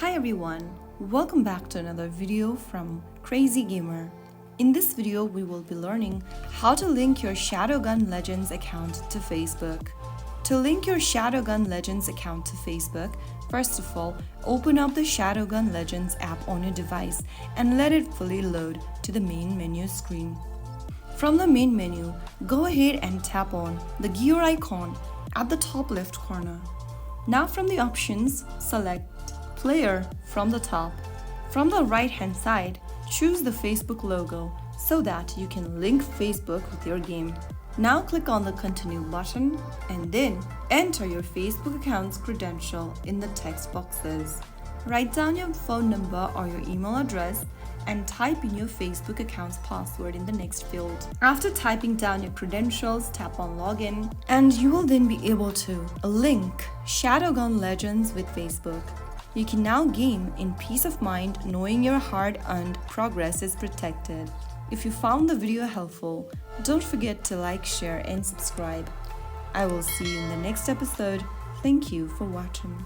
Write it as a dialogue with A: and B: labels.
A: Hi everyone, welcome back to another video from Crazy Gamer. In this video, we will be learning how to link your Shadowgun Legends account to Facebook. To link your Shadowgun Legends account to Facebook, first of all, open up the Shadowgun Legends app on your device and let it fully load to the main menu screen. From the main menu, go ahead and tap on the gear icon at the top left corner. Now from the options, select Player from the top. From the right hand side, choose the Facebook logo so that you can link Facebook with your game. Now click on the Continue button and then enter your Facebook account's credential in the text boxes. Write down your phone number or your email address and type in your Facebook account's password in the next field. After typing down your credentials, tap on Login and you will then be able to link Shadowgun Legends with Facebook. You can now game in peace of mind knowing your hard-earned progress is protected. If you found the video helpful, don't forget to like, share and subscribe. I will see you in the next episode. Thank you for watching.